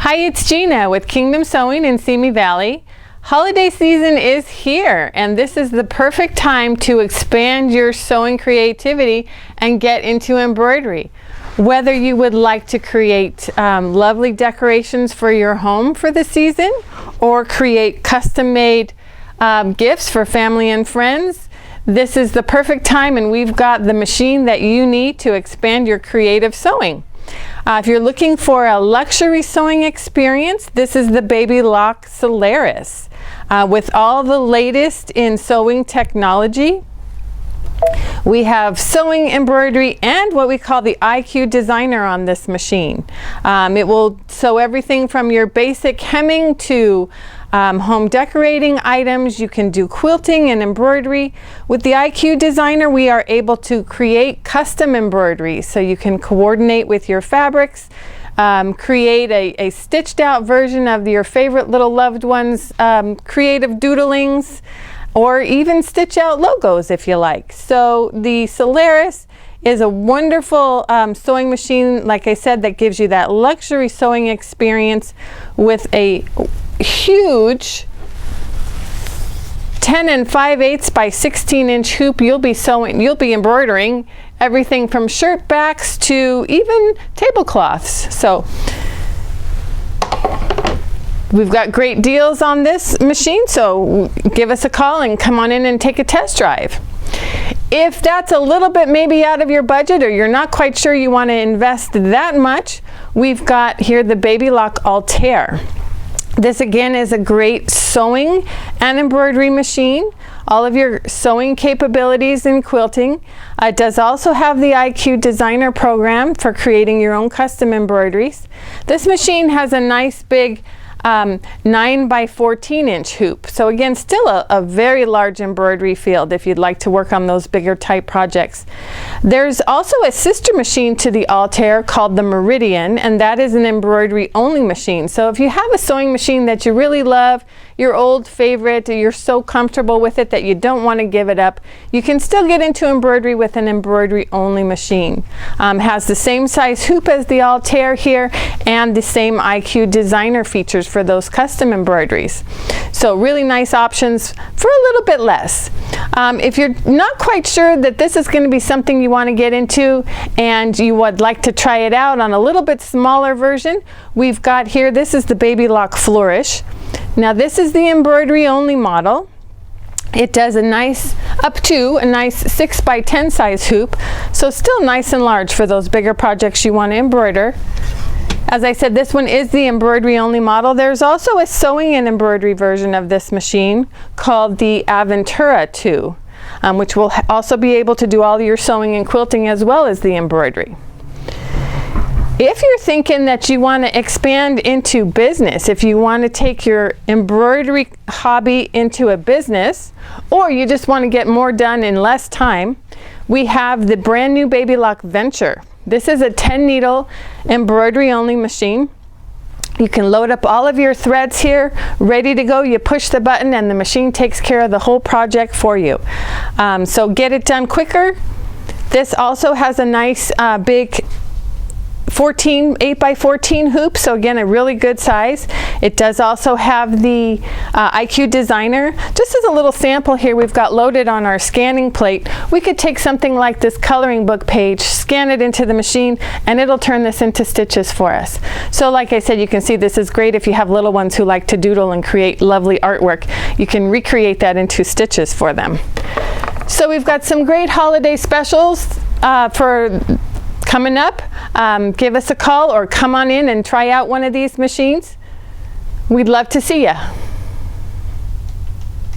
Hi, it's Gina with Kingdom Sewing in Simi Valley. Holiday season is here, and this is the perfect time to expand your sewing creativity and get into embroidery. Whether you would like to create lovely decorations for your home for the season, or create custom-made gifts for family and friends, this is the perfect time, and we've got the machine that you need to expand your creative sewing. If you're looking for a luxury sewing experience, this is the Babylock Solaris. With all the latest in sewing technology, we have sewing, embroidery, and what we call the IQ Designer on this machine. It will sew everything from your basic hemming to home decorating items. You can do quilting and embroidery. With the IQ Designer, we are able to create custom embroidery, so you can coordinate with your fabrics, create a stitched out version of your favorite little loved ones' creative doodlings, or even stitch out logos if you like. So the Solaris is a wonderful sewing machine, like I said, that gives you that luxury sewing experience with a huge 10 5/8 by 16-inch hoop. You'll be embroidering everything from shirt backs to even tablecloths. So we've got great deals on this machine, so give us a call and come on in and take a test drive. If that's a little bit maybe out of your budget, or you're not quite sure you want to invest that much, we've got here the Babylock Altair. This again is a great sewing and embroidery machine. All of your sewing capabilities in quilting. It does also have the IQ Designer program for creating your own custom embroideries. This machine has a nice big 9 by 14-inch hoop. So again, still a very large embroidery field if you'd like to work on those bigger type projects. There's also a sister machine to the Altair called the Meridian, and that is an embroidery only machine. So if you have a sewing machine that you really love, your old favorite, you're so comfortable with it that you don't want to give it up, you can still get into embroidery with an embroidery only machine. Has the same size hoop as the Altair here, and the same IQ Designer features for those custom embroideries. So really nice options for a little bit less. If you're not quite sure that this is going to be something you want to get into and you would like to try it out on a little bit smaller version, we've got here, this is the Babylock Flourish. Now this is the embroidery only model. It does up to a nice 6 by 10 size hoop, so still nice and large for those bigger projects you want to embroider. As I said, this one is the embroidery only model. There's also a sewing and embroidery version of this machine called the Aventura 2, which will also be able to do all your sewing and quilting as well as the embroidery. If you're thinking that you want to expand into business, if you want to take your embroidery hobby into a business, or you just want to get more done in less time, we have the brand new Babylock Venture. This is a 10 needle embroidery only machine. You can load up all of your threads here, ready to go. You push the button and the machine takes care of the whole project for you. So get it done quicker. This also has a nice big 8 by 14 hoop, so again, a really good size. It does also have the IQ Designer. Just as a little sample here, we've got loaded on our scanning plate. We could take something like this coloring book page, scan it into the machine, and it'll turn this into stitches for us. So like I said, you can see this is great if you have little ones who like to doodle and create lovely artwork. You can recreate that into stitches for them. So we've got some great holiday specials for coming up. Give us a call or come on in and try out one of these machines. We'd love to see you.